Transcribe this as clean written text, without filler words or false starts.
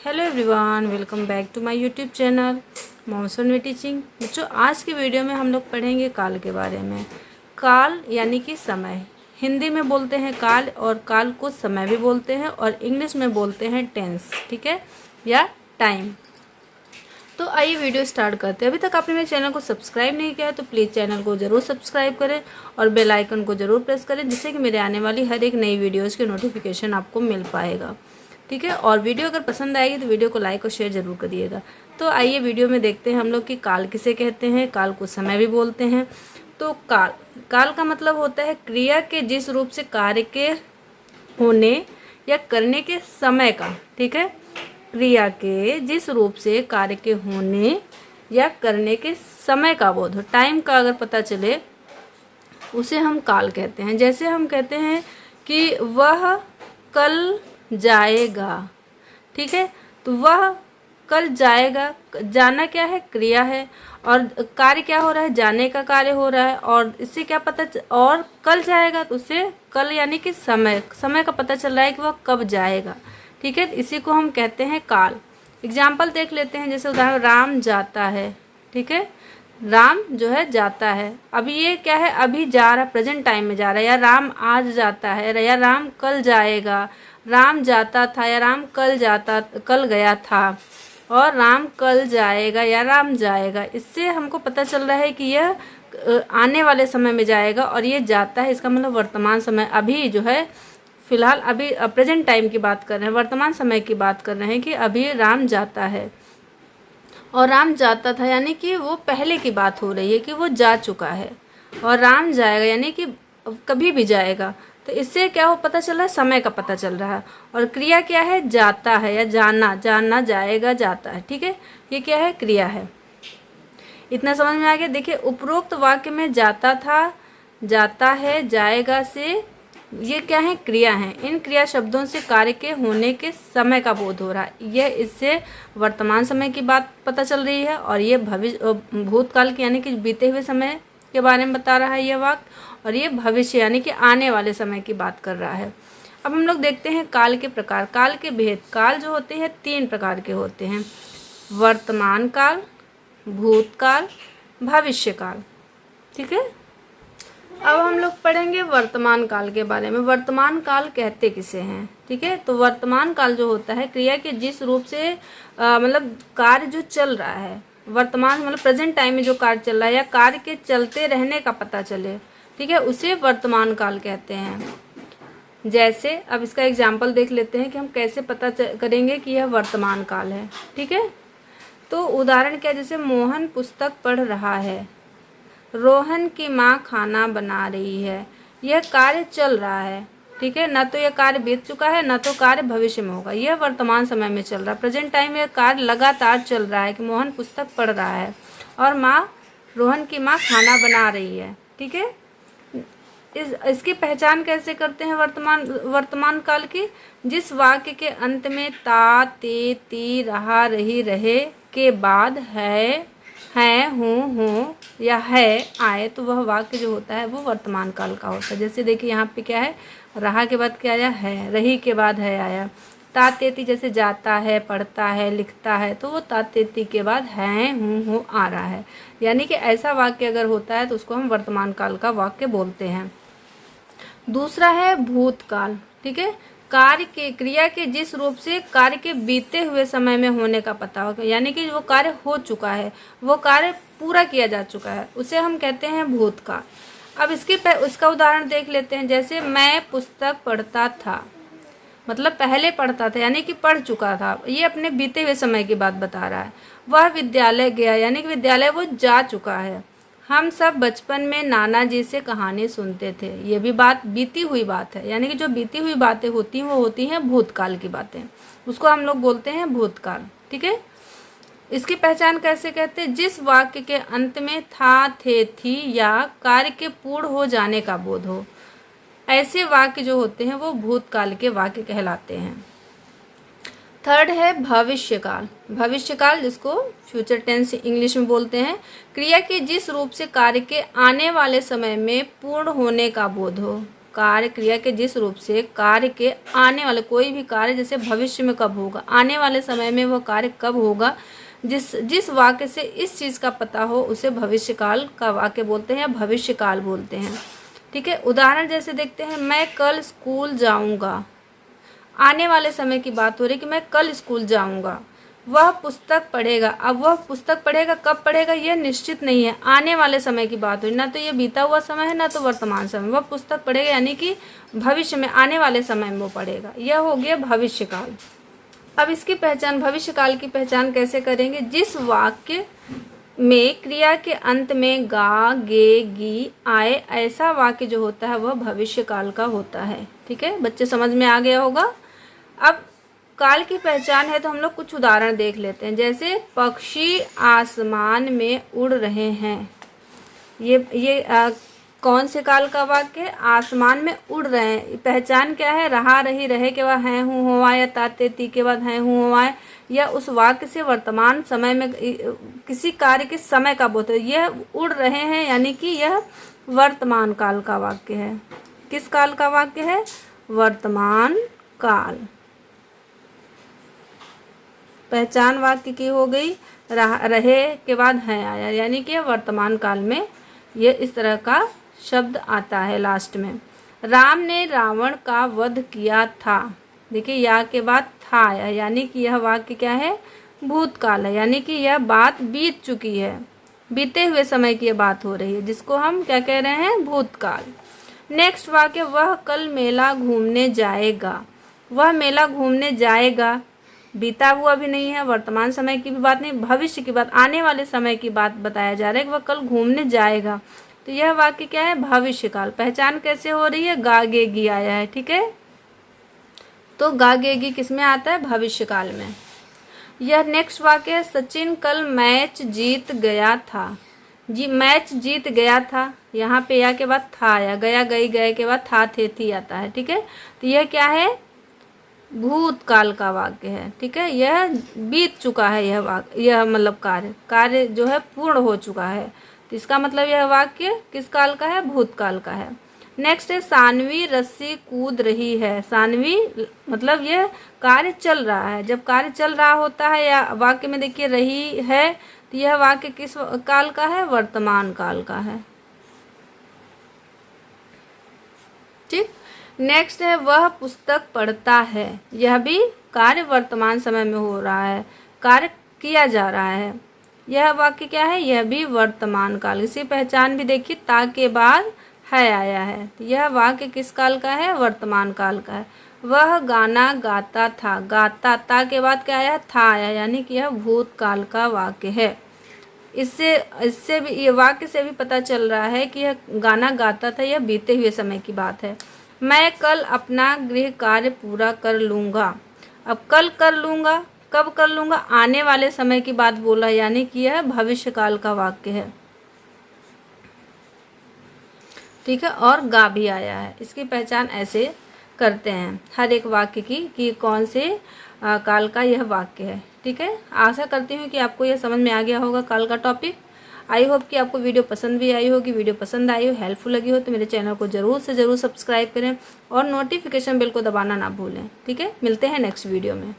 Hello everyone, welcome back to my YouTube channel Monsoon Teaching. बच्चों, आज की video में हम लोग पढ़ेंगे काल के बारे में। काल यानी कि समय। हिंदी में बोलते हैं काल, और काल को समय भी बोलते हैं, और इंग्लिश में बोलते हैं टेंस, ठीक है, या टाइम। तो आइए वीडियो स्टार्ट करते हैं। अभी तक आपने मेरे चैनल को सब्सक्राइब नहीं किया है तो प्लीज़ चैनल को ज़रूर सब्सक्राइब करें और बेल आइकन को ज़रूर प्रेस करें, जिससे कि मेरे आने वाली हर एक नई वीडियोज़ के नोटिफिकेशन आपको मिल पाएगा, ठीक है। और वीडियो अगर पसंद आएगी तो वीडियो को लाइक और शेयर जरूर करिएगा। तो आइए वीडियो में देखते हैं हम लोग कि काल किसे कहते हैं। काल को समय भी बोलते हैं। तो काल का मतलब होता है क्रिया के जिस रूप से कार्य के होने या करने के समय का, ठीक है। क्रिया के जिस रूप से कार्य के होने या करने के समय का बोध हो, टाइम का अगर पता चले, उसे हम काल कहते हैं। जैसे हम कहते हैं कि वह कल जाएगा, ठीक है। तो वह कल जाएगा, जाना क्या है, क्रिया है, और कार्य क्या हो रहा है, जाने का कार्य हो रहा है। और इससे क्या और कल जाएगा तो उससे कल यानी कि समय का पता चल रहा है कि वह कब जाएगा, ठीक है। इसी को हम कहते हैं काल। एग्जाम्पल देख लेते हैं। जैसे उदाहरण, राम जाता है, ठीक है। राम जो है जाता है, अभी ये क्या है, अभी जा रहा है, प्रेजेंट टाइम में जा रहा है। या राम आज जाता है, या राम कल जाएगा। राम जाता था, या राम कल गया था। और राम कल जाएगा या राम जाएगा। इससे हमको पता चल रहा है कि यह आने वाले समय में जाएगा, और ये जाता है, इसका मतलब वर्तमान समय, अभी जो है फिलहाल, अभी प्रेजेंट टाइम की बात कर रहे हैं, वर्तमान समय की बात कर रहे हैं कि अभी राम जाता है। और राम जाता था यानी कि वो पहले की बात हो रही है कि वो जा चुका है। और राम जाएगा यानी कि कभी भी जाएगा। तो इससे क्या हो पता चल रहा है, समय का पता चल रहा है। और क्रिया क्या है, जाता है या जाना जाएगा, जाता है, ठीक है। ये क्या है, क्रिया है। इतना समझ में आ गया। देखिए, उपरोक्त वाक्य में जाता था, जाता है, जाएगा से ये क्या है, क्रिया है। इन क्रिया शब्दों से कार्य के होने के समय का बोध हो रहा है। यह इससे वर्तमान समय की बात पता चल रही है, और ये भूतकाल की यानी कि बीते हुए समय के बारे में बता रहा है यह वाक्य, और ये भविष्य यानी कि आने वाले समय की बात कर रहा है। अब हम लोग देखते हैं काल के प्रकार, काल के भेद। काल जो होते हैं 3 प्रकार के होते हैं: वर्तमान काल, भूतकाल, भविष्य काल, ठीक है। अब हम लोग पढ़ेंगे वर्तमान काल के बारे में। वर्तमान काल कहते किसे हैं, ठीक है। तो वर्तमान काल जो होता है क्रिया के जिस रूप से मतलब कार्य जो चल रहा है, वर्तमान मतलब प्रेजेंट टाइम में जो कार्य चल रहा है, या कार्य के चलते रहने का पता चले, ठीक है, उसे वर्तमान काल कहते हैं। जैसे अब इसका एग्जाम्पल देख लेते हैं कि हम कैसे पता करेंगे कि यह वर्तमान काल है, ठीक है। तो उदाहरण क्या, जैसे मोहन पुस्तक पढ़ रहा है, रोहन की माँ खाना बना रही है। यह कार्य चल रहा है, ठीक है। ना तो यह कार्य बीत चुका है, ना तो कार्य भविष्य में होगा। यह वर्तमान समय में चल रहा है, प्रेजेंट टाइम में यह कार्य लगातार चल रहा है कि मोहन पुस्तक पढ़ रहा है और रोहन की माँ खाना बना रही है, ठीक है। इसकी पहचान कैसे करते हैं वर्तमान काल की? जिस वाक्य के अंत में ता, ते, ती, रहा, रही, रहे के बाद है, हूँ या है आए, तो वह वाक्य जो होता है वो वर्तमान काल का होता है। जैसे देखिए यहाँ पे क्या है, रहा के बाद क्या आया, है, रही के बाद है आया। ता, ते, ती जैसे जाता है, पढ़ता है, लिखता है, तो वो ता, ते, ती के बाद है, हूँ आ रहा है। यानी कि ऐसा वाक्य अगर होता है तो उसको हम वर्तमान काल का वाक्य बोलते हैं। दूसरा है भूतकाल, ठीक है। कार्य के क्रिया के जिस रूप से कार्य के बीते हुए समय में होने का पता हो, यानी कि वो कार्य हो चुका है, वो कार्य पूरा किया जा चुका है, उसे हम कहते हैं भूतकाल। अब उसका उदाहरण देख लेते हैं। जैसे मैं पुस्तक पढ़ता था, मतलब पहले पढ़ता था यानी कि पढ़ चुका था, ये अपने बीते हुए समय की बात बता रहा है। वह विद्यालय गया यानी कि विद्यालय वो जा चुका है। हम सब बचपन में नाना जी से कहानी सुनते थे, ये भी बात बीती हुई बात है। यानी कि जो बीती हुई बातें होती हैं वो होती हैं भूतकाल की बातें, उसको हम लोग बोलते हैं भूतकाल, ठीक है। इसकी पहचान कैसे कहते हैं? जिस वाक्य के अंत में था, थे, थी या कार्य के पूर्ण हो जाने का बोध हो, ऐसे वाक्य जो होते हैं वो भूतकाल के वाक्य कहलाते हैं। थर्ड है भविष्यकाल। भविष्यकाल जिसको फ्यूचर टेंस इंग्लिश में बोलते हैं, क्रिया के जिस रूप से कार्य के आने वाले समय में पूर्ण होने का बोध हो। कार्य क्रिया के जिस रूप से कार्य के आने वाले कोई भी कार्य जैसे भविष्य में कब होगा, आने वाले समय में वह कार्य कब होगा, जिस वाक्य से इस चीज़ का पता हो उसे भविष्यकाल का वाक्य बोलते हैं या भविष्यकाल बोलते हैं। ठीक है, उदाहरण जैसे देखते हैं, मैं कल स्कूल जाऊंगा। आने वाले समय की बात हो रही कि मैं कल स्कूल जाऊंगा। वह पुस्तक पढ़ेगा, अब वह पुस्तक पढ़ेगा कब पढ़ेगा यह निश्चित नहीं है, आने वाले समय की बात हो रही, ना तो ये बीता हुआ समय है ना तो वर्तमान समय। वह पुस्तक पढ़ेगा यानी कि भविष्य में, आने वाले समय में वो पढ़ेगा, यह हो गया भविष्यकाल। अब इसकी पहचान, भविष्यकाल की पहचान कैसे करेंगे, जिस वाक्य में क्रिया के अंत में गा, गे, गी आए, ऐसा वाक्य जो होता है वह भविष्यकाल का होता है। ठीक है बच्चे, समझ में आ गया होगा। अब काल की पहचान है तो हम लोग कुछ उदाहरण देख लेते हैं, जैसे पक्षी आसमान में उड़ रहे हैं। ये कौन से काल का वाक्य है, आसमान में उड़ रहे हैं। पहचान क्या है, रहा, रही, रहे के बाद हैं, हूँ, हुआ या ताते ती के बाद हैं, हूँ, हुआ, या उस वाक्य से वर्तमान समय में किसी कार्य के समय का बोध है। यह उड़ रहे हैं यानी कि यह वर्तमान काल का वाक्य है। किस काल का वाक्य है, वर्तमान काल। पहचान वाक्य की हो गई, रहे के बाद है आया, यानी कि वर्तमान काल में ये इस तरह का शब्द आता है लास्ट में। राम ने रावण का वध किया था। देखिए या के बाद था आया, यानी कि यह वाक्य क्या है, भूतकाल है, यानी कि यह बात बीत चुकी है, बीते हुए समय की यह बात हो रही है, जिसको हम क्या कह रहे हैं, भूतकाल। नेक्स्ट वाक्य, वह कल मेला घूमने जाएगा। वह मेला घूमने जाएगा, बीता हुआ भी नहीं है, वर्तमान समय की भी बात नहीं, भविष्य की बात, आने वाले समय की बात बताया जा रहा है कि वह कल घूमने जाएगा। तो यह वाक्य क्या है, भविष्यकाल। पहचान कैसे हो रही है, गा, गे, गी आया है। ठीक है, तो गा, गे, गी किस में आता है, भविष्यकाल में। यह नेक्स्ट वाक्य है, सचिन कल मैच जीत गया था। जी, मैच जीत गया था, यहाँ पे या के बाद था आया, गया, गई, गए के बाद था, थे, थी आता है। ठीक है, तो यह क्या है, भूतकाल का वाक्य है। ठीक है, यह बीत चुका है, यह वाक्य, यह मतलब कार्य जो है पूर्ण हो चुका है, तो इसका मतलब यह वाक्य किस काल का है, भूतकाल का है। नेक्स्ट है, सानवी रस्सी कूद रही है। सानवी मतलब यह कार्य चल रहा है, जब कार्य चल रहा होता है या वाक्य में देखिए रही है, तो यह वाक्य किस काल का है, वर्तमान काल का है। ठीक, नेक्स्ट है, वह पुस्तक पढ़ता है। यह भी कार्य वर्तमान समय में हो रहा है, कार्य किया जा रहा है, यह वाक्य क्या है, यह भी वर्तमान काल। इसी पहचान भी देखिए, ता के बाद है आया है, तो यह वाक्य किस काल का है, वर्तमान काल का है। वह गाना गाता था, गाता, ता के बाद क्या आया, था आया, यानी कि यह भूतकाल का वाक्य है। इससे भी, ये वाक्य से भी पता चल रहा है कि यह गाना गाता था, यह बीते हुए समय की बात है। मैं कल अपना गृह कार्य पूरा कर लूँगा। अब कल कर लूँगा, कब कर लूँगा, आने वाले समय की बात बोला, यानी कि यह भविष्यकाल का वाक्य है। ठीक है, और गा भी आया है। इसकी पहचान ऐसे करते हैं हर एक वाक्य की कि कौन से काल का यह वाक्य है। ठीक है, आशा करती हूँ कि आपको यह समझ में आ गया होगा काल का टॉपिक। आई होप कि आपको वीडियो पसंद भी आई होगी। वीडियो पसंद आई हो, हेल्पफुल लगी हो तो मेरे चैनल को ज़रूर से ज़रूर सब्सक्राइब करें और नोटिफिकेशन बेल को दबाना ना भूलें। ठीक है, मिलते हैं नेक्स्ट वीडियो में।